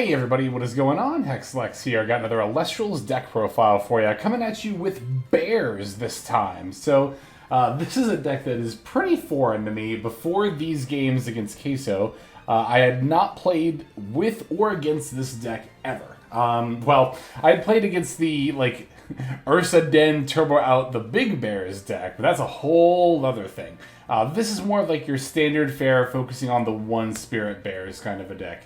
Hey everybody, what is going on? HexLex here. Got another Alestral's deck profile for you, coming at you with bears this time. So, this is a deck that is pretty foreign to me. Before these games against Queso, I had not played with or against this deck ever. Well, I had played against the, Ursa Den Turbo Out the Big Bears deck, but that's a whole other thing. This is more like your standard fare, focusing on the one Spirit Bears kind of a deck.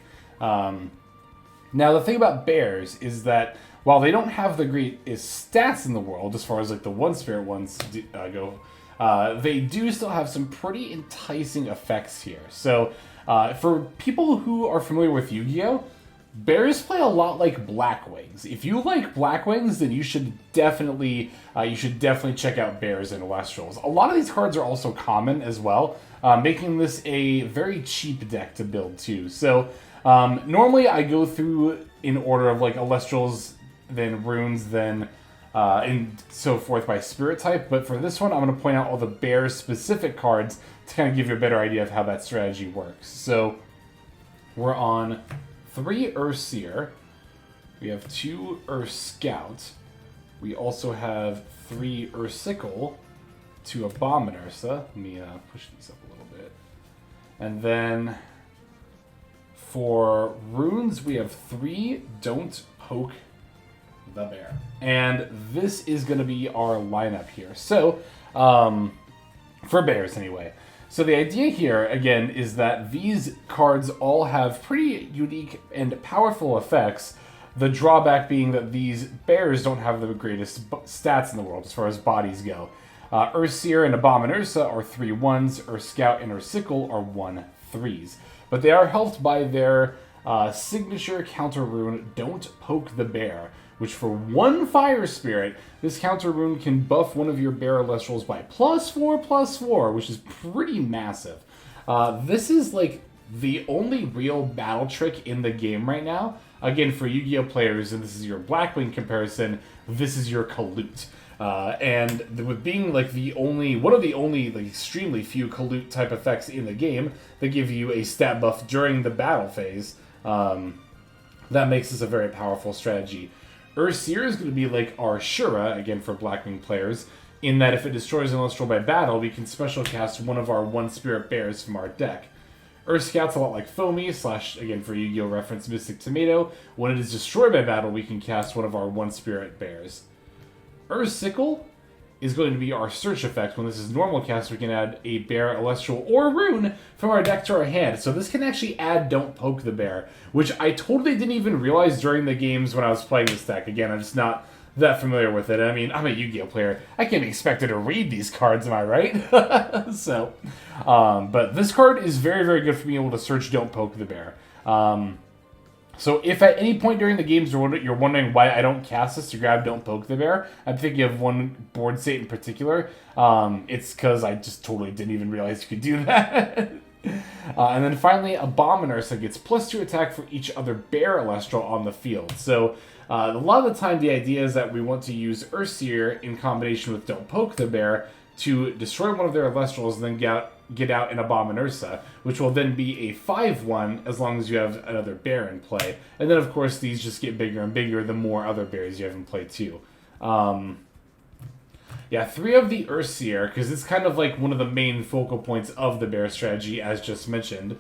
Now, the thing about bears is that while they don't have the greatest stats in the world, as far as the one spirit ones go, they do still have some pretty enticing effects here. So, for people who are familiar with Yu-Gi-Oh!, bears play a lot like Blackwings. If you like Blackwings, then you should definitely check out bears and Alestrals. A lot of these cards are also common as well, making this a very cheap deck to build too. So. Normally I go through in order of Alestrals, then runes, then and so forth by spirit type, but for this one I'm going to point out all the bear specific cards to kind of give you a better idea of how that strategy works. So we're on 3 Urseer, we have 2 Scout, we also have 3 Ursicle, 2 Abominursa. Let me push these up a little bit, and then for runes, we have 3 Don't Poke the Bear. And this is going to be our lineup here. So, for bears anyway. So the idea here, again, is that these cards all have pretty unique and powerful effects. The drawback being that these bears don't have the greatest stats in the world as far as bodies go. Urseer and Abominursa are 3 1s, Urscout and Ursicle are 1 3s. But they are helped by their signature counter rune, Don't Poke the Bear, which for 1 Fire Spirit, this counter rune can buff one of your Bear Alestrals by +4/+4, which is pretty massive. This is the only real battle trick in the game right now. Again, for Yu-Gi-Oh! Players, and this is your Blackwing comparison, this is your Kalut. And with being one of the only extremely few Kalut type effects in the game that give you a stat buff during the battle phase, that makes this a very powerful strategy. Urseer is going to be like our Shura, again for Blackwing players, in that if it destroys an Alestral by battle, we can special cast one of our 1 Spirit Bears from our deck. Urscout's a lot like Foamy, again for Yu-Gi-Oh! Reference, Mystic Tomato. When it is destroyed by battle, we can cast one of our 1 Spirit Bears. Ursicle is going to be our search effect. When this is normal cast, we can add a bear, Alestral, or rune from our deck to our hand. So this can actually add Don't Poke the Bear, which I totally didn't even realize during the games when I was playing this deck. Again, I'm just not that familiar with it. I mean, I'm a Yu-Gi-Oh! Player. I can't be expected to read these cards, am I right? So, but this card is very, very good for being able to search Don't Poke the Bear. So if at any point during the games you're wondering why I don't cast this to grab Don't Poke the Bear, I'm thinking of one board state in particular. It's because I just totally didn't even realize you could do that. And then finally, Abominursa gets +2 attack for each other Bear Alestral on the field. So a lot of the time the idea is that we want to use Urseer in combination with Don't Poke the Bear to destroy one of their Alestrals and then get out an Abominursa, which will then be a 5/1 as long as you have another bear in play. And then, of course, these just get bigger and bigger the more other bears you have in play, too. Yeah, 3 of the Urseer, because it's kind of like one of the main focal points of the bear strategy, as just mentioned.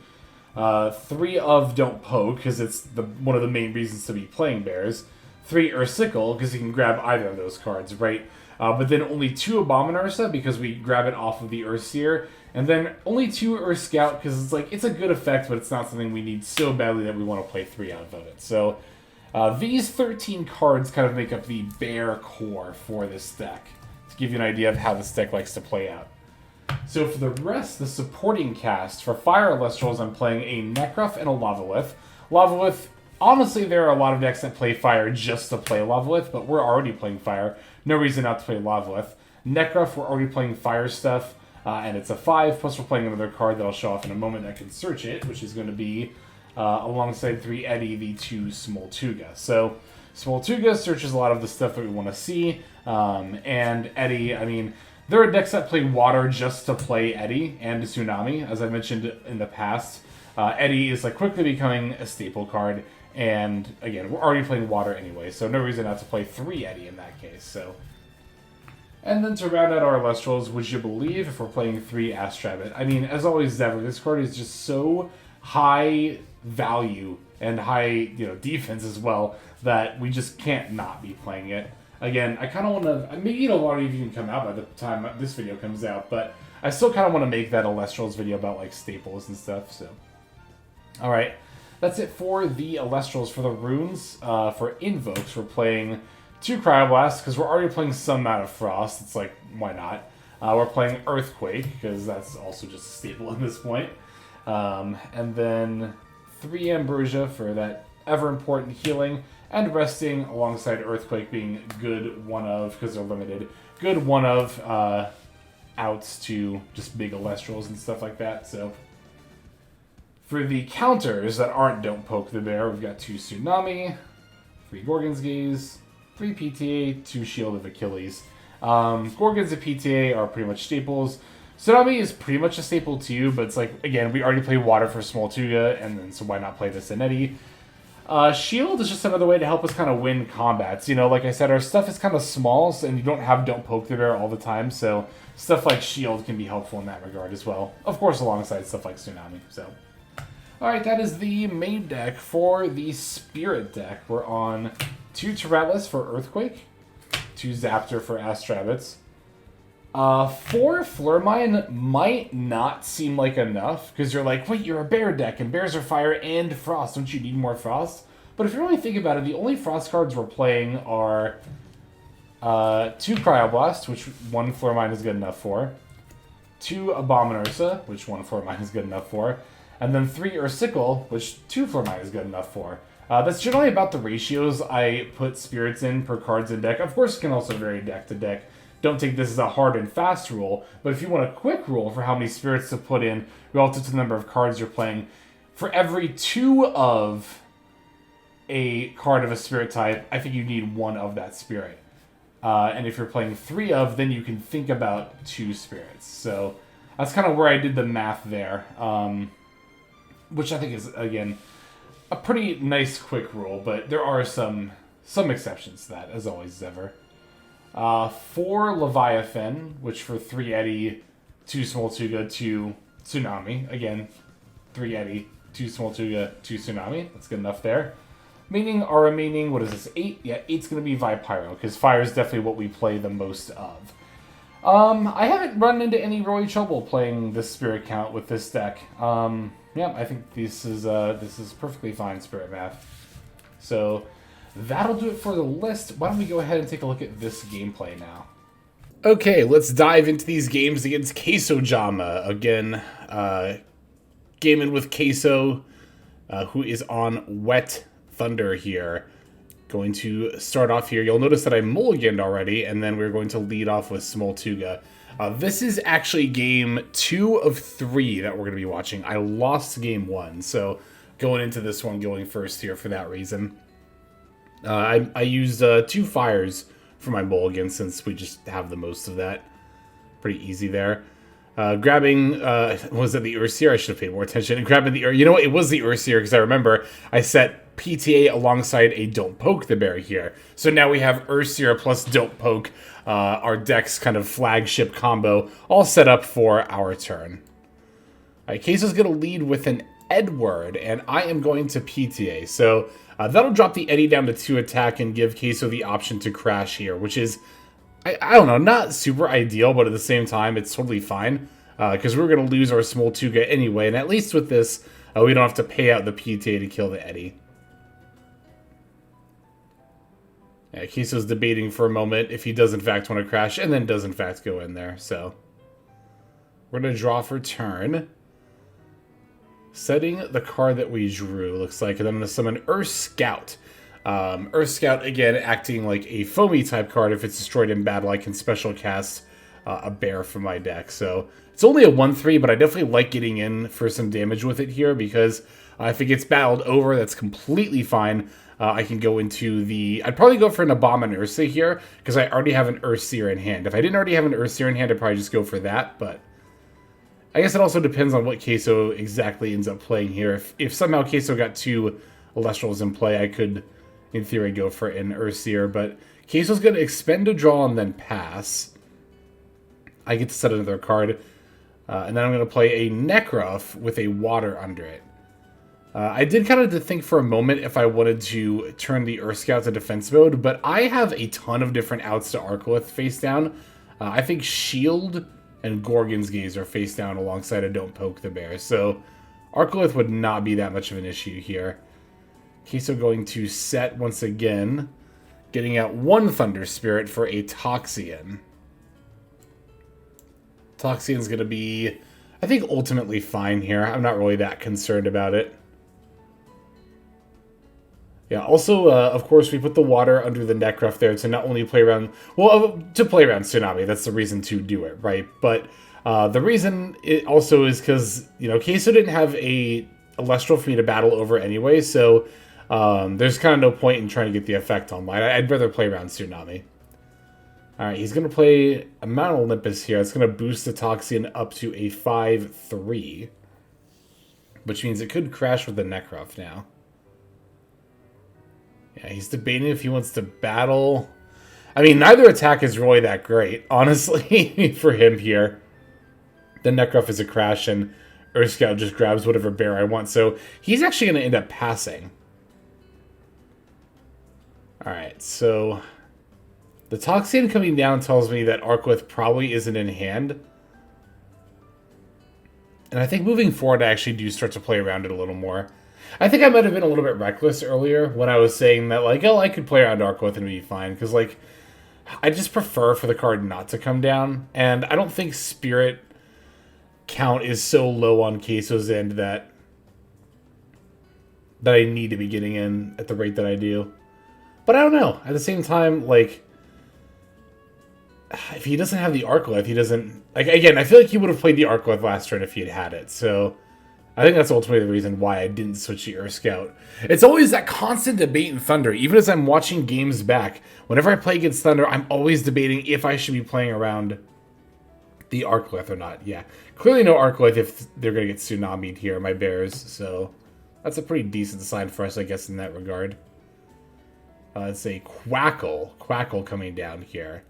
3 of Don't Poke, because it's one of the main reasons to be playing bears. 3 Ursicle, because you can grab either of those cards, right? But then only 2 Abominursa, because we grab it off of the Urseer. And then only 2 Urscout, because it's a good effect, but it's not something we need so badly that we want to play 3 out of it. So these 13 cards kind of make up the bear core for this deck, to give you an idea of how this deck likes to play out. So for the rest, the supporting cast, for Fire Alestrals, I'm playing a Nekruff and a Lavalith. Lavalith, honestly, there are a lot of decks that play Fire just to play Lavalith, but we're already playing Fire. No reason not to play Lavalith. Nekruff, we're already playing Fire stuff, and it's a 5, plus we're playing another card that I'll show off in a moment that can search it, which is going to be, alongside 3 Eddie, the 2 Smoltuga. So, Smoltuga searches a lot of the stuff that we want to see, and Eddie, I mean, there are decks that play Water just to play Eddie and Tsunami, as I mentioned in the past. Eddie is quickly becoming a staple card. And again, we're already playing water anyway, so no reason not to play 3 Eddy in that case. So, and then to round out our Lustrals, would you believe if we're playing 3 Astrabbit? I mean, as always, Zevra, this card is just so high value and high, defense as well, that we just can't not be playing it. Again, I kind of want to, maybe a lot of you can come out by the time this video comes out, but I still kind of want to make that Alestrals video about, like, staples and stuff, so. Alright, that's it for the Alestrals. For the runes, for Invokes, we're playing 2 Cryoblasts, because we're already playing some amount of Frost. It's like, why not? We're playing Earthquake, because that's also just a staple at this point. And then 3 Ambrosia for that ever-important healing, and resting alongside Earthquake being good one of, because they're limited, good one of outs to just big Alestrals and stuff like that. So for the counters that aren't Don't Poke the Bear, we've got 2 Tsunami, 3 Gorgon's Gaze, 3 PTA, 2 Shield of Achilles. Gorgons and PTA are pretty much staples. Tsunami is pretty much a staple too, but it's like, again, we already play water for Small Tuga, and then so why not play this in Eddy? Shield is just another way to help us kind of win combats. Like I said, our stuff is kind of small, and you don't have Don't Poke the Bear all the time, so stuff like Shield can be helpful in that regard as well. Of course, alongside stuff like Tsunami, so. Alright, that is the main deck. For the Spirit deck, we're on 2 Tyratlas for Earthquake, 2 Zaptor for Astrabbits. 4 Flurmine might not seem like enough, because you're like, wait, you're a bear deck, and bears are fire and frost. Don't you need more frost? But if you really think about it, the only frost cards we're playing are 2 Cryoblast, which 1 Flurmine is good enough for, 2 Abominursa, which 1 Flurmine is good enough for, and then 3 Ursicle, which 2 Flurmine is good enough for. That's generally about the ratios I put spirits in per cards in deck. Of course, it can also vary deck to deck. Don't take this as a hard and fast rule, but if you want a quick rule for how many spirits to put in relative to the number of cards you're playing, for every 2 of a card of a spirit type, I think you need 1 of that spirit. And if you're playing 3 of, then you can think about 2 spirits. So that's kind of where I did the math there, which I think is, again, a pretty nice quick rule, but there are some exceptions to that, as always, ever. 4 Leviathan, which for 3 Eddy, 2 Small Tuga, 2 Tsunami. Again, 3 Eddy, 2 Small Tuga, 2 Tsunami. That's good enough there. Meaning, our remaining, what is this, 8? Yeah, 8's going to be Vipyro, because fire is definitely what we play the most of. I haven't run into any really trouble playing this Spirit count with this deck. Yeah, I think this is perfectly fine Spirit math. So that'll do it for the list. Why don't we go ahead and take a look at this gameplay now? Okay, let's dive into these games against Queso Jama. Again, gaming with Queso, who is on Wet Thunder here. Going to start off here. You'll notice that I mulliganed already, and then we're going to lead off with Small Tuga. This is actually game 2 of 3 that we're going to be watching. I lost game 1, so going into this one going first here for that reason. I used 2 fires for my mulligan since we just have the most of that. Pretty easy there. Grabbing, was it the Urseer? I should have paid more attention. Grabbing the you know what? It was the Urseer because I remember I set PTA alongside a Don't Poke the Bear here. So now we have Urseer plus Don't Poke, our deck's kind of flagship combo, all set up for our turn. Alright, Queso's going to lead with an Edward, and I am going to PTA. So that'll drop the Eddy down to 2 attack and give Queso the option to crash here, which is, I don't know, not super ideal, but at the same time, it's totally fine. Because we're going to lose our Small Tuga anyway, and at least with this, we don't have to pay out the PTA to kill the Eddy. Yeah, Queso's debating for a moment if he does in fact want to crash, and then does in fact go in there, so. We're going to draw for turn. Setting the card that we drew, looks like, and then I'm going to summon Earth Scout. Earth Scout, again, acting like a foamy type card. If it's destroyed in battle, I can special cast a bear from my deck. So it's only a 1/3, but I definitely like getting in for some damage with it here because if it gets battled over, that's completely fine. I can go into the... I'd probably go for an Abominursa here because I already have an Urseer in hand. If I didn't already have an Urseer in hand, I'd probably just go for that, but I guess it also depends on what Queso exactly ends up playing here. If somehow Queso got 2 Alestral was in play, I could, in theory, go for an Earthseer, but Queso's going to expend a draw and then pass. I get to set another card, and then I'm going to play a Nekroth with a water under it. I did kind of think for a moment if I wanted to turn the Earth Scout to defense mode, but I have a ton of different outs to Arcolith face down. I think Shield and Gorgon's Gaze are face down alongside a Don't Poke the Bear, so Arcolith would not be that much of an issue here. Queso going to set once again, getting out one Thunder Spirit for a Toxian. Toxian's going to be, I think, ultimately fine here. I'm not really that concerned about it. Yeah, also, of course, we put the water under the Nekroth there to not only play around... Well, to play around Tsunami. That's the reason to do it, right? But the reason it also is because, you know, Queso didn't have a Alestral for me to battle over anyway, so there's kind of no point in trying to get the effect online. I'd rather play around Tsunami. Alright, he's going to play a Mount Olympus here. It's going to boost the Toxian up to a 5/3. Which means it could crash with the Nekroth now. Yeah, he's debating if he wants to battle. I mean, neither attack is really that great, honestly, for him here. The Nekroth is a crash, and Earth Scout just grabs whatever bear I want. So he's actually going to end up passing. Alright, so the Toxian coming down tells me that Arcolith probably isn't in hand. And I think moving forward, I actually do start to play around it a little more. I think I might have been a little bit reckless earlier when I was saying that, like, oh, I could play around Arcolith and be fine. Because, like, I just prefer for the card not to come down. And I don't think Spirit count is so low on Queso's end that I need to be getting in at the rate that I do. But I don't know. At the same time, like, if he doesn't have the Arcolith, he doesn't... Like, again, I feel like he would have played the Arcolith last turn if he had had it. So I think that's ultimately the reason why I didn't switch the Earth Scout. It's always that constant debate in Thunder. Even as I'm watching games back, whenever I play against Thunder, I'm always debating if I should be playing around the Arcolith or not. Yeah, clearly no Arcolith if they're going to get Tsunami'd here, my Bears. So that's a pretty decent sign for us, I guess, in that regard. It's a Quackle coming down here.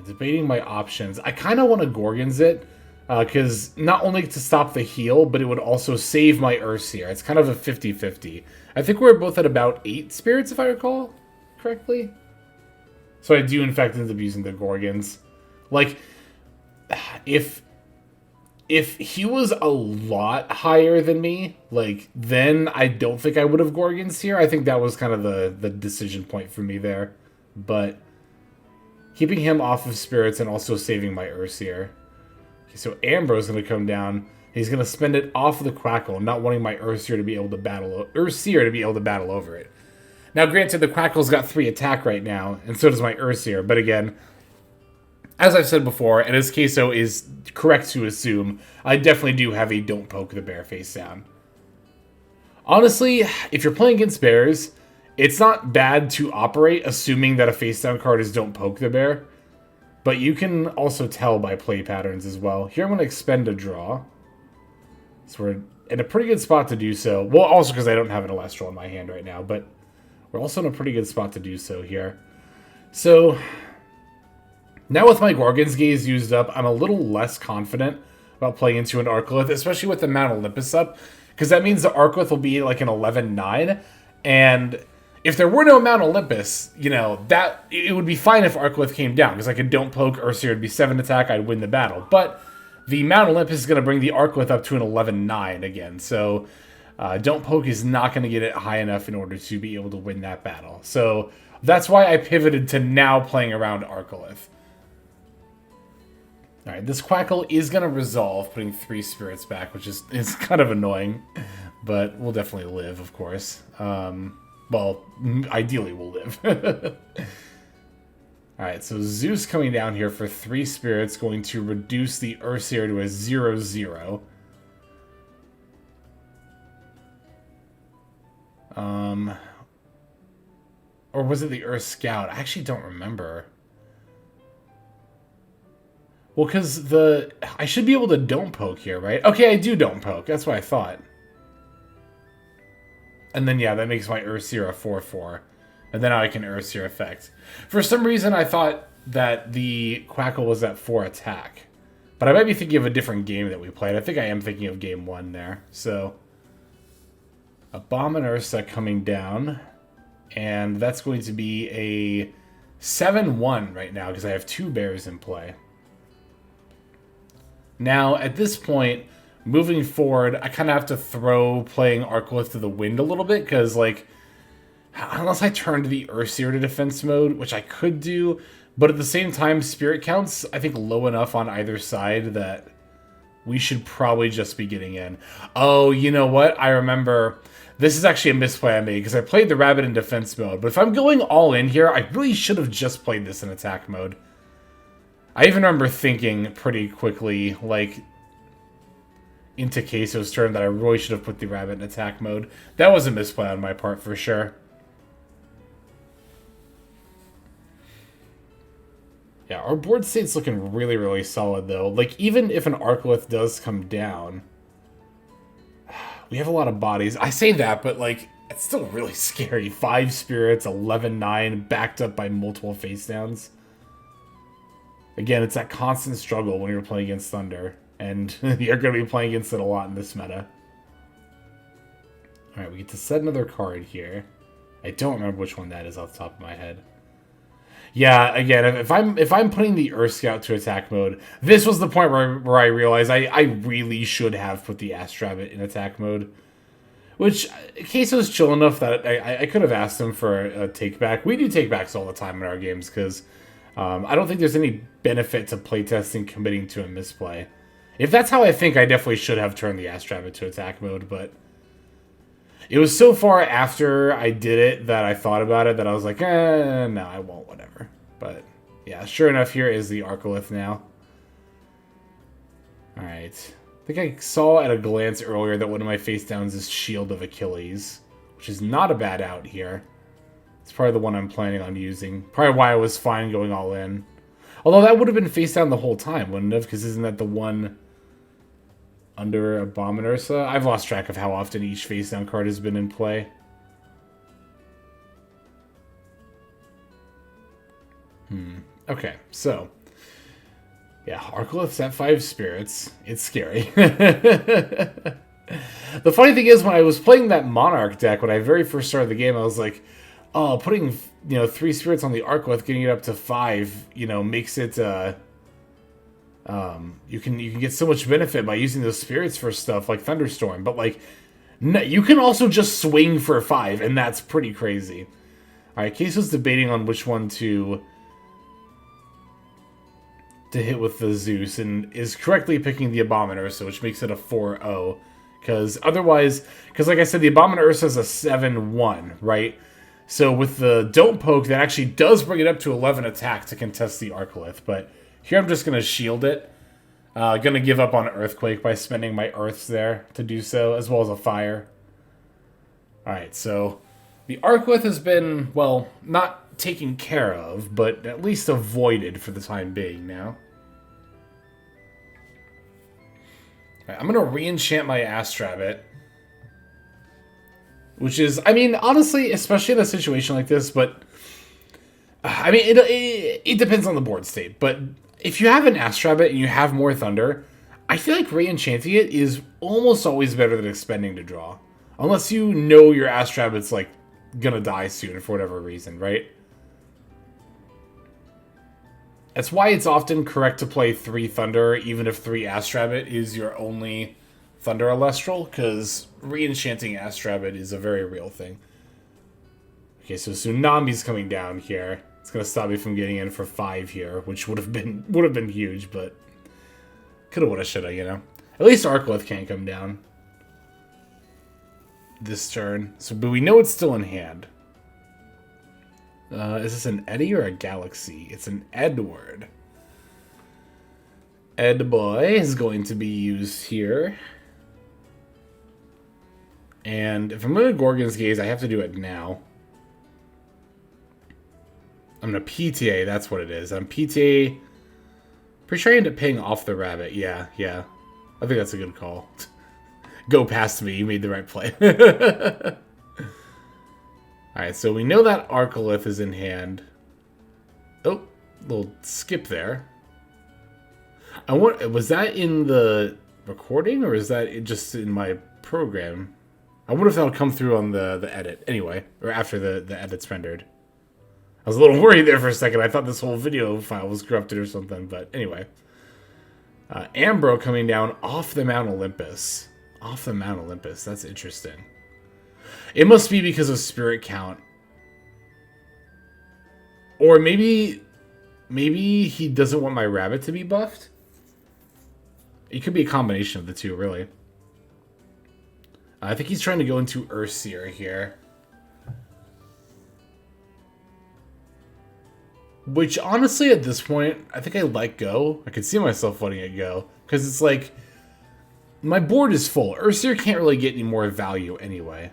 Debating my options. I kind of want to Gorgon's it. Because not only to stop the heal, but it would also save my Earthseer. It's kind of a 50-50. I think we're both at about 8 spirits, if I recall correctly. So I do, in fact, end up using the Gorgons. Like, if he was a lot higher than me, like, then I don't think I would have Gorgons here. I think that was kind of the decision point for me there. But keeping him off of spirits and also saving my Earthseer. So Ambro's going to come down. He's going to spend it off of the Quackle, not wanting my Earthseer to be able to battle over it. Now, granted, the Quackle's got 3 attack right now, and so does my Earthseer. But again, as I've said before, and as Queso is correct to assume, I definitely do have a Don't Poke the Bear face down. Honestly, if you're playing against bears, it's not bad to operate assuming that a face down card is Don't Poke the Bear. But you can also tell by play patterns as well. Here I'm going to expend a draw. So we're in a pretty good spot to do so. Well, also because I don't have an Alestral in my hand right now. But we're also in a pretty good spot to do so here. So now with my Gorgon's Gaze used up, I'm a little less confident about playing into an Arcolith, especially with the Mount Olympus up. Because that means the Arcolith will be like an 11-9. And if there were no Mount Olympus, you know, that it would be fine if Arcolith came down, because I could Don't Poke Earthseer, it'd be 7 attack, I'd win the battle. But the Mount Olympus is going to bring the Arcolith up to an 11-9 again, so Don't Poke is not going to get it high enough in order to be able to win that battle. So that's why I pivoted to now playing around Arcolith. Alright, this Quackle is going to resolve, putting 3 spirits back, which is kind of annoying, but we'll definitely live, of course. Well, ideally we'll live. Alright, so Zeus coming down here for 3 spirits, going to reduce the Earthseer to a 0-0. Or was it the Earth Scout? I actually don't remember. Well, because I should be able to Don't Poke here, right? Okay, I do Don't Poke. That's what I thought. And then, yeah, that makes my Earthseer a 4/4. And then I can Earthseer effect. For some reason, I thought that the Quackle was at 4 attack. But I might be thinking of a different game that we played. I think I am thinking of game 1 there. So, Abominursa coming down. And that's going to be a 7/1 right now, because I have 2 bears in play. Now, at this point, moving forward, I kind of have to throw playing Arcolith to the wind a little bit, because, like, unless I turned the Earthseer to defense mode, which I could do, but at the same time, spirit counts, I think, low enough on either side that we should probably just be getting in. Oh, you know what? I remember. This is actually a misplay I made, because I played the rabbit in defense mode. But if I'm going all in here, I really should have just played this in attack mode. I even remember thinking pretty quickly, like, into Queso's turn, that I really should have put the rabbit in attack mode. That was a misplay on my part, for sure. Yeah, our board state's looking really, really solid, though. Like, even if an Arcolith does come down, we have a lot of bodies. I say that, but, like, it's still really scary. 5 spirits, 11/9, backed up by multiple face downs. Again, it's that constant struggle when you're playing against Thunder, and you're going to be playing against it a lot in this meta. Alright, we get to set another card here. I don't remember which one that is off the top of my head. Yeah, again, if I'm putting the Earth Scout to attack mode, this was the point where I realized I really should have put the Astrabbit in attack mode. Which, Queso's chill enough that I could have asked him for a take-back. We do take-backs all the time in our games, because I don't think there's any benefit to playtesting committing to a misplay. If that's how I think, I definitely should have turned the Astrabbit to attack mode, but it was so far after I did it that I thought about it that I was like, no, I won't, whatever. But, yeah, sure enough, here is the Arcolith now. Alright. I think I saw at a glance earlier that one of my face downs is Shield of Achilles, which is not a bad out here. It's probably the one I'm planning on using. Probably why I was fine going all in. Although that would have been face down the whole time, wouldn't it have? Because isn't that the one under Abominursa? I've lost track of how often each face down card has been in play. Okay, so. Yeah, Arcolith's at 5 spirits. It's scary. The funny thing is, when I was playing that Monarch deck, when I very first started the game, I was like, oh, putting, 3 spirits on the Arcolith, getting it up to 5, makes it, you can get so much benefit by using those spirits for stuff like Thunderstorm, but, like, no, you can also just swing for 5, and that's pretty crazy. Alright, Queso's debating on which one to hit with the Zeus, and is correctly picking the Abominursa, which makes it a 4/0. Because otherwise, like I said, the Abominursa is a 7/1, right? So with the Don't Poke, that actually does bring it up to 11 attack to contest the Arcolith. But here I'm just going to shield it. Going to give up on Earthquake by spending my Earths there to do so, as well as a Fire. Alright, so the Arcolith has been, well, not taken care of, but at least avoided for the time being now. Right, I'm going to re-enchant my Astrabbit. Which is, I mean, honestly, especially in a situation like this, but I mean, it depends on the board state. But if you have an Astrabbit and you have more Thunder, I feel like re-enchanting it is almost always better than expending to draw. Unless you know your Astrabbit's, like, gonna die soon for whatever reason, right? That's why it's often correct to play 3 Thunder, even if 3 Astrabbit is your only Thunder Alestral, because re-enchanting Astrabbit is a very real thing. Okay, so Tsunami's coming down here. It's gonna stop me from getting in for 5 here, which would have been huge, but coulda, woulda, shoulda, At least Arcolith can't come down this turn. So, but we know it's still in hand. Is this an Eddie or a Galaxy? It's an Edward. Ed Boy is going to be used here. And if I'm going to Gorgon's Gaze, I have to do it now. I'm going to PTA, that's what it is. I'm PTA. Pretty sure I end up paying off the rabbit. Yeah. I think that's a good call. Go past me, you made the right play. Alright, so we know that Arcolith is in hand. Oh, little skip there. Was that in the recording, or is that just in my program? I wonder if that'll come through on the edit. Anyway, or after the edit's rendered. I was a little worried there for a second. I thought this whole video file was corrupted or something, but anyway. Ambro coming down off the Mount Olympus. Off the Mount Olympus. That's interesting. It must be because of spirit count. Or maybe he doesn't want my rabbit to be buffed? It could be a combination of the two, really. I think he's trying to go into Earthseer here. Which, honestly, at this point, I think I let go. I could see myself letting it go. Because it's like, my board is full. Earthseer can't really get any more value anyway.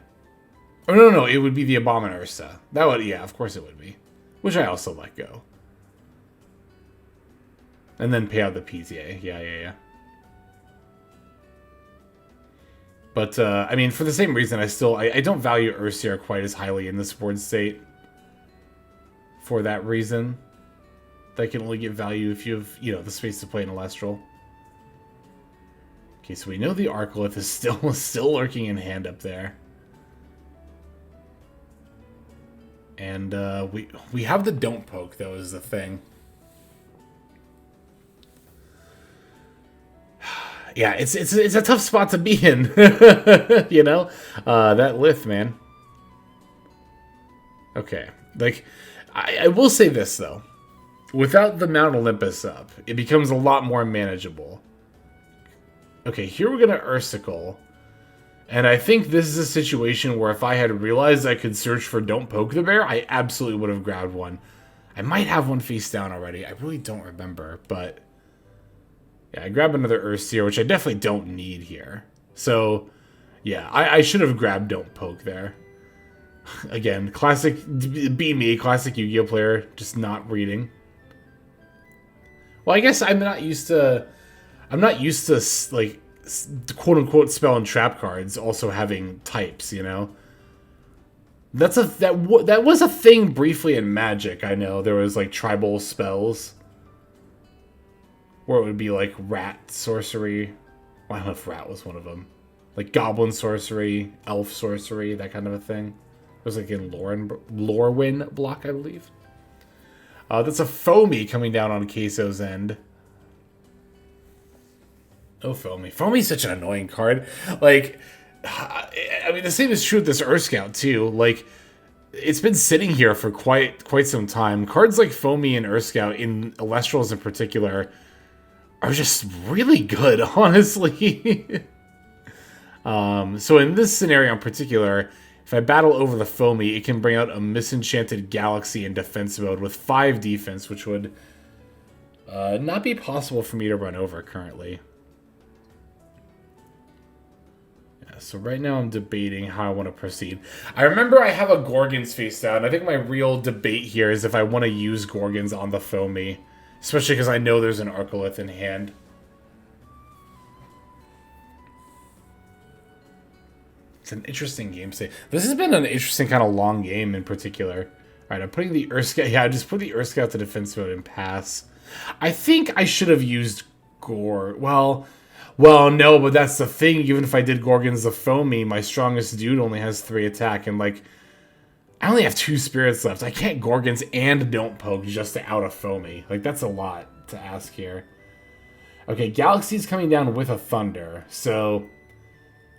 Oh, no, it would be the Abomin Ursa. That would, yeah, of course it would be. Which I also let go. And then pay out the PTA. Yeah. But, I mean, for the same reason, I don't value Earthseer quite as highly in this board state. For that reason. That can only get value if you have, the space to play an Alestral. Okay, so we know the Arcolith is still lurking in hand up there. And, we have the Don't Poke, though, is the thing. Yeah, it's a tough spot to be in, that Lith, man. Okay, like, I will say this, though. Without the Mount Olympus up, it becomes a lot more manageable. Okay, here we're going to Ursicle. And I think this is a situation where if I had realized I could search for Don't Poke the Bear, I absolutely would have grabbed one. I might have one face down already. I really don't remember, but... yeah, I grabbed another Earthseer, which I definitely don't need here. So, yeah, I should have grabbed Don't Poke there. Again, classic, be me, classic Yu-Gi-Oh player, just not reading. Well, I guess I'm not used to, like, quote-unquote spell and trap cards also having types, That was a thing briefly in Magic, I know. There was, like, tribal spells. Where it would be, like, rat sorcery. Well, I don't know if rat was one of them. Like, goblin sorcery, elf sorcery, that kind of a thing. It was, like, in Lorwyn block, I believe. That's a Foamy coming down on Queso's end. Oh, Foamy. Foamy's such an annoying card. Like, I mean, the same is true with this Scout too. Like, it's been sitting here for quite some time. Cards like Foamy and Scout, in Alestrals in particular, are just really good, honestly. So in this scenario in particular, if I battle over the Foamy, it can bring out a Misenchanted Galaxy in defense mode with 5 defense, which would not be possible for me to run over currently. Yeah, so right now I'm debating how I want to proceed. I remember I have a Gorgons face down. I think my real debate here is if I want to use Gorgons on the Foamy. Especially because I know there's an Arcolith in hand. It's an interesting game state. This has been an interesting kind of long game in particular. Alright, I'm putting the Earthscout... yeah, I just put the Earthscout to defense mode and pass. I think I should have used Gore. Well, no, but that's the thing. Even if I did Gorgons the Foamy, my strongest dude only has 3 attack. And, like, I only have 2 spirits left. I can't Gorgons and Don't Poke just to out a Foamy. Like, that's a lot to ask here. Okay, Galaxy's coming down with a Thunder. So,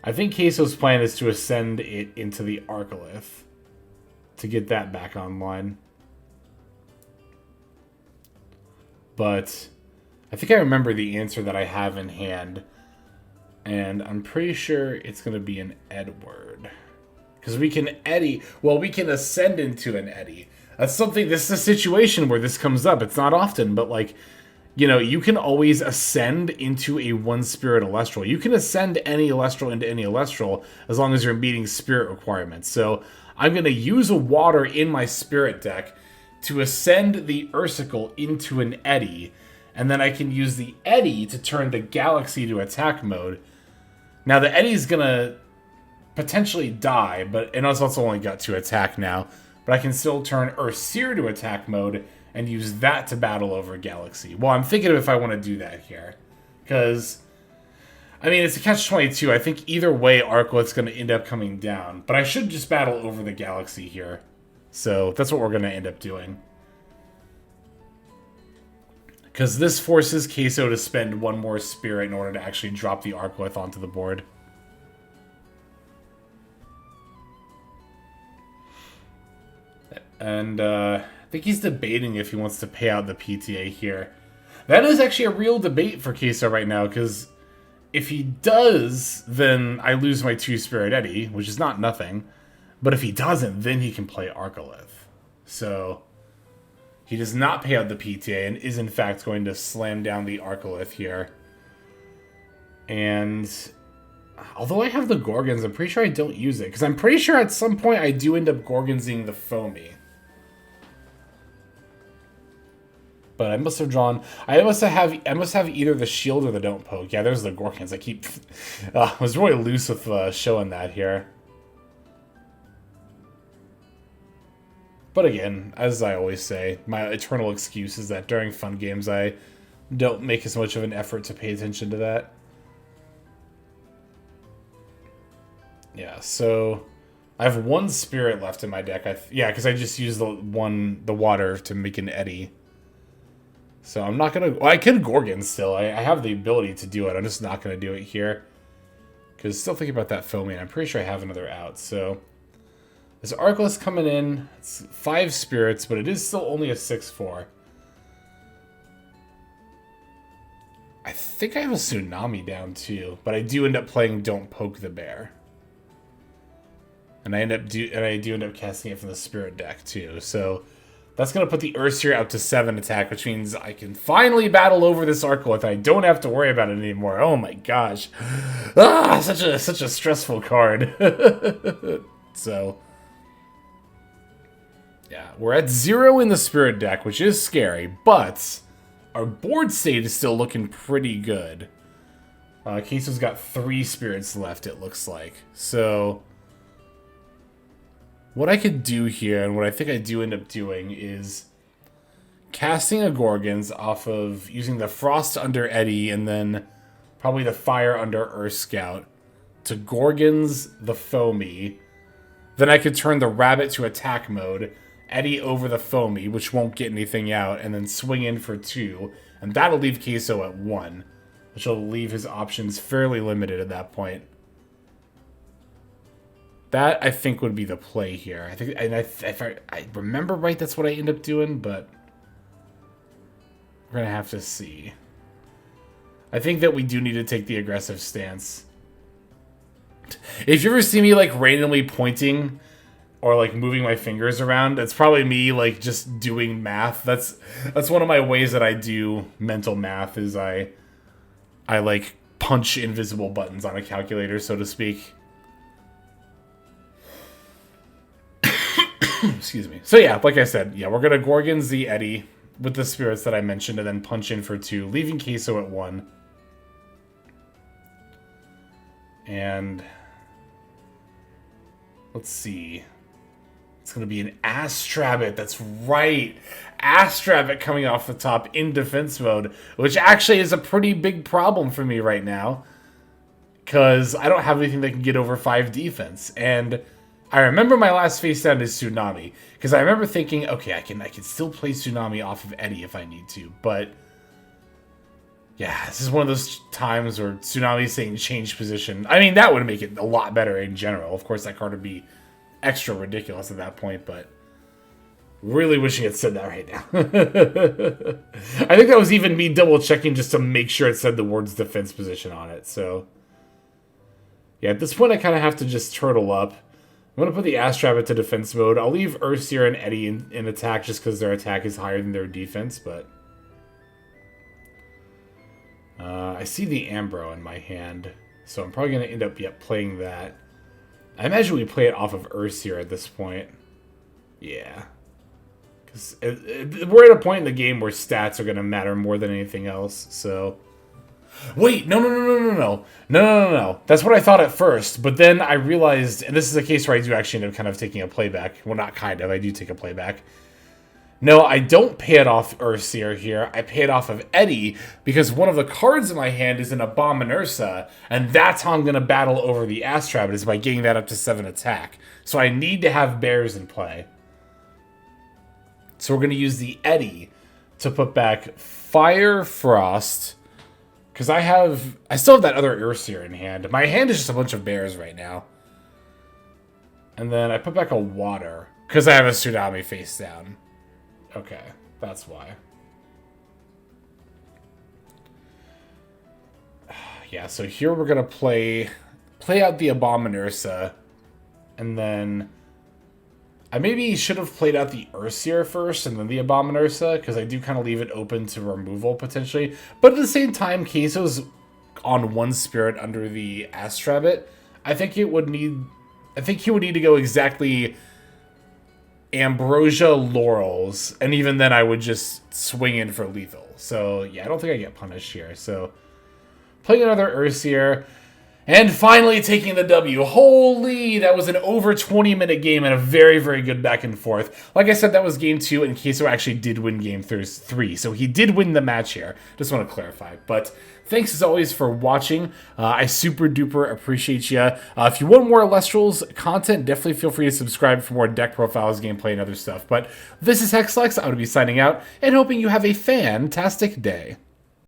I think Queso's plan is to ascend it into the Arcolith to get that back online. But I think I remember the answer that I have in hand. And I'm pretty sure it's going to be an Edward. Because we can Eddy. Well, we can ascend into an Eddy. That's something. This is a situation where this comes up. It's not often, but like, you can always ascend into a 1-spirit Alestral. You can ascend any Alestral into any Alestral as long as you're meeting spirit requirements. So I'm going to use a water in my spirit deck to ascend the Ursicle into an Eddy. And then I can use the Eddy to turn the Galaxy to attack mode. Now the Eddy's going to potentially die, and it's also only got 2 attack now. But I can still turn Ursir to attack mode and use that to battle over Galaxy. Well, I'm thinking of if I want to do that here. Because, I mean, it's a catch-22. I think either way, Arcleth's going to end up coming down. But I should just battle over the Galaxy here. So that's what we're going to end up doing. Because this forces Queso to spend 1 more spirit in order to actually drop the Arcleth onto the board. And I think he's debating if he wants to pay out the PTA here. That is actually a real debate for Queso right now, because if he does, then I lose my 2 Spirit Eddy, which is not nothing. But if he doesn't, then he can play Arcalith. So he does not pay out the PTA and is in fact going to slam down the Arcalith here. And although I have the Gorgons, I'm pretty sure I don't use it, because I'm pretty sure at some point I do end up Gorgonsing the Foamy. But I must have drawn... I must have either the shield or the don't poke. Yeah, there's the Gorgons. I was really loose with showing that here. But again, as I always say, my eternal excuse is that during fun games I don't make as much of an effort to pay attention to that. Yeah, so I have 1 spirit left in my deck. Yeah, because I just used the water to make an eddy. So I'm not going to... Well, I could Gorgon still. I have the ability to do it. I'm just not going to do it here. Because still thinking about that Foamy, and I'm pretty sure I have another out. So this Arcalith coming in. It's 5 spirits, but it is still only a 6/4. I think I have a Tsunami down too, but I do end up playing Don't Poke the Bear. And I do end up casting it from the Spirit deck too. So that's going to put the Ursir up to 7 attack, which means I can finally battle over this Arcalith. I don't have to worry about it anymore. Oh my gosh. Ah, such a stressful card. So yeah, we're at 0 in the Spirit deck, which is scary, but our board state is still looking pretty good. Queso's got 3 spirits left, it looks like. So what I could do here, and what I think I do end up doing, is casting a Gorgons off of using the Frost under Eddy and then probably the Fire under Earth Scout to Gorgons the Foamy. Then I could turn the Rabbit to attack mode, Eddy over the Foamy, which won't get anything out, and then swing in for 2. And that'll leave Queso at 1, which will leave his options fairly limited at that point. That, I think, would be the play here. I think, and if I remember right, that's what I end up doing, but we're going to have to see. I think that we do need to take the aggressive stance. If you ever see me, like, randomly pointing or, like, moving my fingers around, that's probably me, like, just doing math. That's one of my ways that I do mental math, is I like, punch invisible buttons on a calculator, so to speak. Excuse me. So yeah, like I said, yeah, we're going to Gorgons the Eddy with the spirits that I mentioned and then punch in for 2, leaving Queso at 1. And let's see. It's going to be an Astrabbit. That's right. Astrabbit coming off the top in defense mode, which actually is a pretty big problem for me right now, because I don't have anything that can get over 5 defense. And I remember my last face down is Tsunami, because I remember thinking, okay, I can still play Tsunami off of Eddy if I need to, but yeah, this is one of those times where Tsunami's saying change position. I mean, that would make it a lot better in general. Of course, that card would be extra ridiculous at that point, but really wishing it said that right now. I think that was even me double checking just to make sure it said the words defense position on it. So yeah, at this point I kind of have to just turtle up. I'm going to put the Astrabbit to defense mode. I'll leave Ursir and Eddy in attack just because their attack is higher than their defense, but I see the Ambro in my hand, so I'm probably going to end up playing that. I imagine we play it off of Ursir at this point. Yeah. Because we're at a point in the game where stats are going to matter more than anything else, so Wait, no, no, no, no, no, no. No, no, no, no. That's what I thought at first, but then I realized, and this is a case where I do actually end up kind of taking a playback. Well, not kind of, I do take a playback. No, I don't pay it off Earthseer here. I pay it off of Eddie, because one of the cards in my hand is an Abominursa, and that's how I'm going to battle over the Astrabit, is by getting that up to 7 attack. So I need to have bears in play. So we're going to use the Eddie to put back Fire Frost, because I still have that other Earthseer in hand. My hand is just a bunch of bears right now. And then I put back a water, because I have a Tsunami face down. Okay, that's why. Yeah, so here we're going to play out the Abominursa, and then I maybe should have played out the Earthseer first and then the Abominursa, because I do kind of leave it open to removal, potentially. But at the same time, Queso's on one spirit under the Astrabit. I think he would need to go exactly Ambrosia Laurels, and even then I would just swing in for lethal. So, yeah, I don't think I get punished here. So, playing another Earthseer. And finally taking the W. Holy, that was an over 20-minute game and a very, very good back and forth. Like I said, that was game 2, and Queso actually did win game 3. So he did win the match here. Just want to clarify. But thanks as always for watching. I super duper appreciate you. If you want more Lestrals content, definitely feel free to subscribe for more deck profiles, gameplay, and other stuff. But this is Hexlex. I'm going to be signing out and hoping you have a fantastic day.